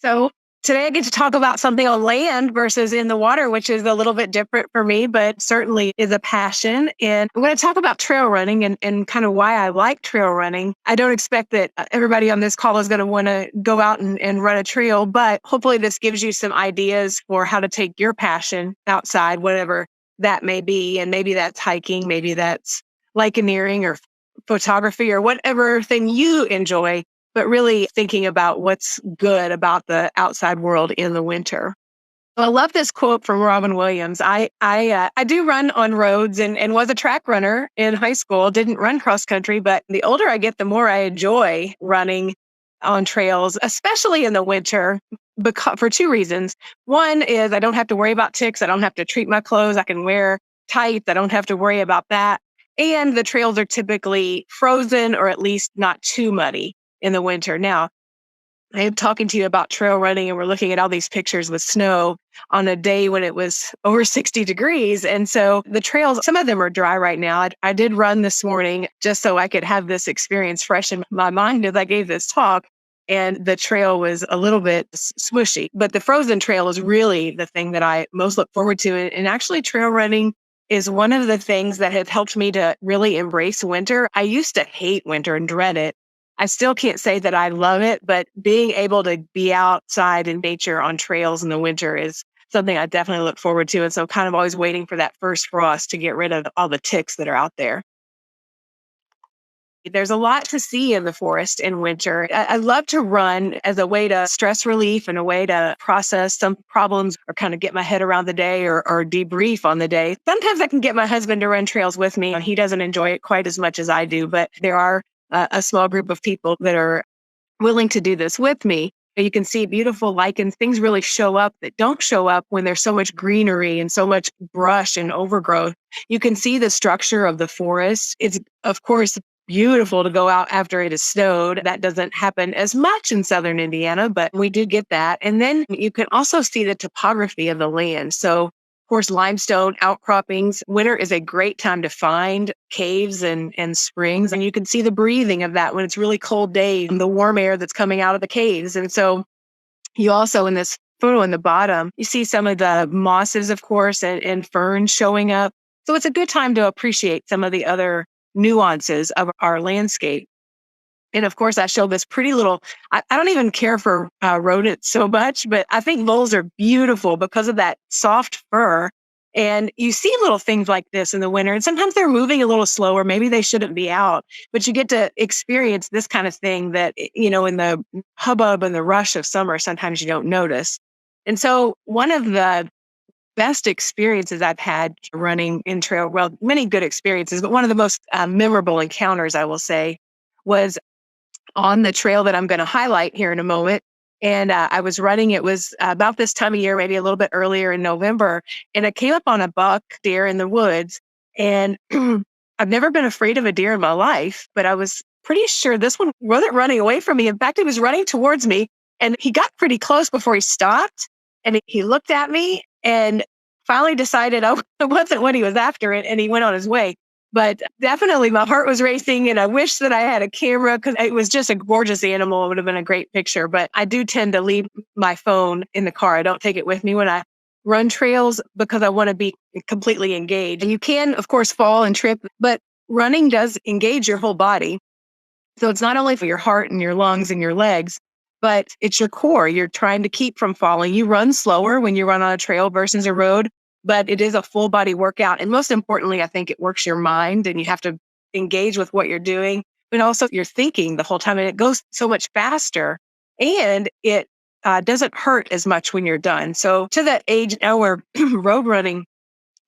So today I get to talk about something on land versus in the water, which is a little bit different for me, but certainly is a passion. And I'm going to talk about trail running and kind of why I like trail running. I don't expect that everybody on this call is going to want to go out and run a trail, but hopefully this gives you some ideas for how to take your passion outside, whatever that may be. And maybe that's hiking, maybe that's liconeering or photography or whatever thing you enjoy, but really thinking about what's good about the outside world in the winter. I love this quote from Robin Williams. I do run on roads and was a track runner in high school. Didn't run cross country, but the older I get, the more I enjoy running on trails, especially in the winter, because for two reasons. One is I don't have to worry about ticks. I don't have to treat my clothes. I can wear tights. I don't have to worry about that. And the trails are typically frozen or at least not too muddy in the winter. Now, I am talking to you about trail running, and we're looking at all these pictures with snow on a day when it was over 60 degrees. And so the trails, some of them are dry right now. I did run this morning just so I could have this experience fresh in my mind as I gave this talk. And the trail was a little bit smushy, but the frozen trail is really the thing that I most look forward to. And actually, trail running is one of the things that has helped me to really embrace winter. I used to hate winter and dread it. I still can't say that I love it, but being able to be outside in nature on trails in the winter is something I definitely look forward to. And so kind of always waiting for that first frost to get rid of all the ticks that are out there. There's a lot to see in the forest in winter. I love to run as a way to stress relief and a way to process some problems or kind of get my head around the day or debrief on the day. Sometimes I can get my husband to run trails with me. He doesn't enjoy it quite as much as I do, but there are a small group of people that are willing to do this with me. You can see beautiful lichens. Things really show up that don't show up when there's so much greenery and so much brush and overgrowth. You can see the structure of the forest. It's, of course, beautiful to go out after it has snowed. That doesn't happen as much in southern Indiana, but we do get that. And then you can also see the topography of the land. So of course, limestone outcroppings. Winter is a great time to find caves and springs. And you can see the breathing of that when it's really cold days and the warm air that's coming out of the caves. And so you also, in this photo in the bottom, you see some of the mosses, of course, and ferns showing up. So it's a good time to appreciate some of the other nuances of our landscape. And of course, I show this pretty little, I don't even care for rodents so much, but I think voles are beautiful because of that soft fur. And you see little things like this in the winter. And sometimes they're moving a little slower. Maybe they shouldn't be out, but you get to experience this kind of thing that, in the hubbub and the rush of summer, sometimes you don't notice. And so one of the best experiences I've had running in trail, well, many good experiences, but one of the most memorable encounters, I will say, was on the trail that I'm going to highlight here in a moment. And I was running, it was about this time of year, maybe a little bit earlier in November. And I came up on a buck deer in the woods. And I've never been afraid of a deer in my life, but I was pretty sure this one wasn't running away from me. In fact, he was running towards me and he got pretty close before he stopped. And he looked at me and finally decided I wasn't what he was after, and he went on his way. But definitely my heart was racing and I wish that I had a camera because it was just a gorgeous animal. It would have been a great picture, but I do tend to leave my phone in the car. I don't take it with me when I run trails because I want to be completely engaged. And you can, of course, fall and trip, but running does engage your whole body. So it's not only for your heart and your lungs and your legs, but it's your core. You're trying to keep from falling. You run slower when you run on a trail versus a road, but it is a full body workout. And most importantly, I think it works your mind and you have to engage with what you're doing, but also you're thinking the whole time and it goes so much faster and it doesn't hurt as much when you're done. So to that age now where road running,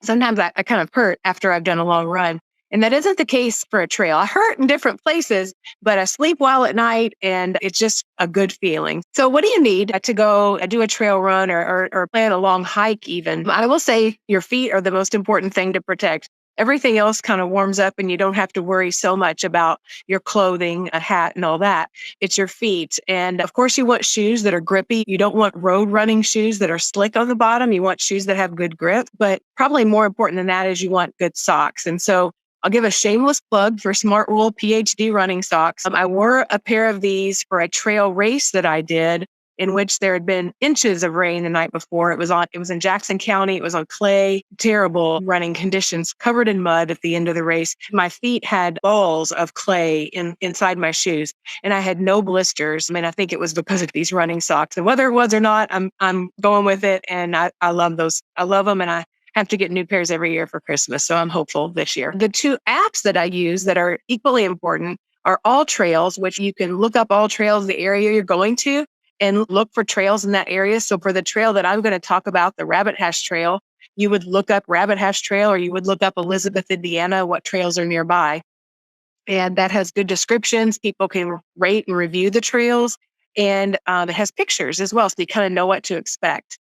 sometimes I kind of hurt after I've done a long run. And that isn't the case for a trail. I hurt in different places, but I sleep well at night and it's just a good feeling. So what do you need to go do a trail run or plan a long hike even? I will say your feet are the most important thing to protect. Everything else kind of warms up and you don't have to worry so much about your clothing, a hat and all that. It's your feet. And of course you want shoes that are grippy. You don't want road running shoes that are slick on the bottom. You want shoes that have good grip, but probably more important than that is you want good socks. And so I'll give a shameless plug for Smart Wool PhD running socks. I wore a pair of these for a trail race that I did in which there had been inches of rain the night before. It was in Jackson County. It was on clay, terrible running conditions, covered in mud at the end of the race. My feet had balls of clay inside my shoes, and I had no blisters. I mean, I think it was because of these running socks. And whether it was or not, I'm going with it. And I love those. I love them. And I have to get new pairs every year for Christmas. So I'm hopeful this year. The two apps that I use that are equally important are All Trails, which you can look up all trails, the area you're going to, and look for trails in that area. So for the trail that I'm going to talk about, the Rabbit Hash Trail, you would look up Rabbit Hash Trail, or you would look up Elizabeth, Indiana, what trails are nearby. And that has good descriptions. People can rate and review the trails. And it has pictures as well. So you kind of know what to expect.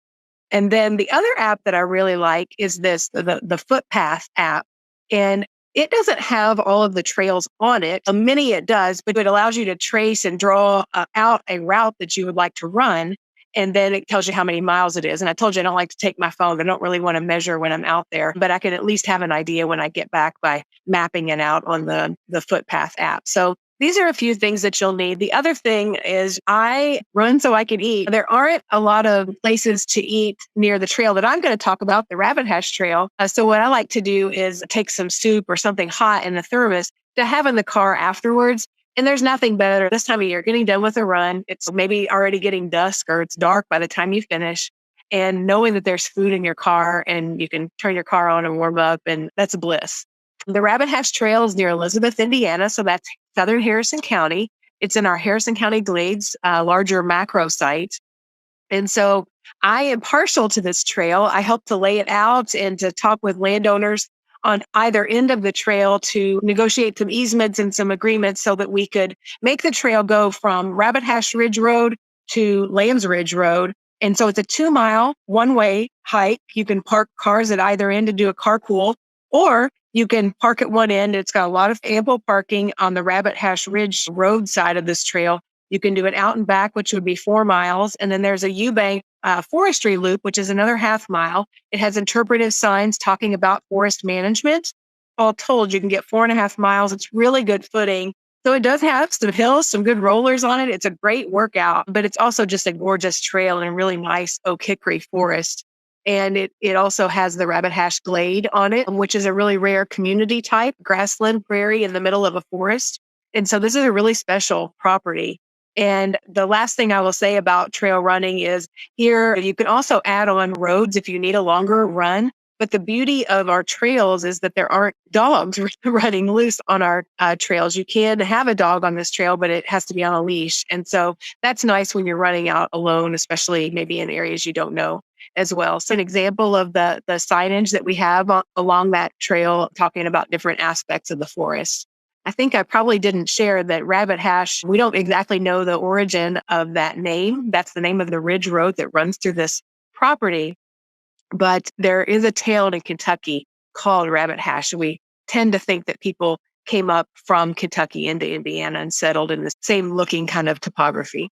And then the other app that I really like is the Footpath app. And it doesn't have all of the trails on it. Many it does, but it allows you to trace and draw out a route that you would like to run. And then it tells you how many miles it is. And I told you I don't like to take my phone. I don't really want to measure when I'm out there, but I can at least have an idea when I get back by mapping it out on the Footpath app. So these are a few things that you'll need. The other thing is I run so I can eat. There aren't a lot of places to eat near the trail that I'm going to talk about, the Rabbit Hash Trail. So what I like to do is take some soup or something hot in the thermos to have in the car afterwards. And there's nothing better this time of year, getting done with a run. It's maybe already getting dusk or it's dark by the time you finish. And knowing that there's food in your car and you can turn your car on and warm up, and that's a bliss. The Rabbit Hash Trail is near Elizabeth, Indiana. So that's southern Harrison County. It's in our Harrison County Glades, larger macro site. And so I am partial to this trail. I help to lay it out and to talk with landowners on either end of the trail to negotiate some easements and some agreements so that we could make the trail go from Rabbit Hash Ridge Road to Lambs Ridge Road. And so it's a 2-mile one-way hike. You can park cars at either end to do a carpool, or you can park at one end. It's got a lot of ample parking on the Rabbit Hash Ridge Road side of this trail. You can do it out and back, which would be 4 miles. And then there's a Eubank forestry loop, which is another half mile. It has interpretive signs talking about forest management. All told, you can get 4.5 miles. It's really good footing. So it does have some hills, some good rollers on it. It's a great workout, but it's also just a gorgeous trail and a really nice oak hickory forest. And it also has the Rabbit Hash Glade on it, which is a really rare community type grassland prairie in the middle of a forest. And so this is a really special property. And the last thing I will say about trail running is here, you can also add on roads if you need a longer run. But the beauty of our trails is that there aren't dogs running loose on our trails. You can have a dog on this trail, but it has to be on a leash. And so that's nice when you're running out alone, especially maybe in areas you don't know as well. So an example of the signage that we have along that trail talking about different aspects of the forest. I think I probably didn't share that Rabbit Hash, we don't exactly know the origin of that name. That's the name of the ridge road that runs through this property. But there is a town in Kentucky called Rabbit Hash. We tend to think that people came up from Kentucky into Indiana and settled in the same looking kind of topography.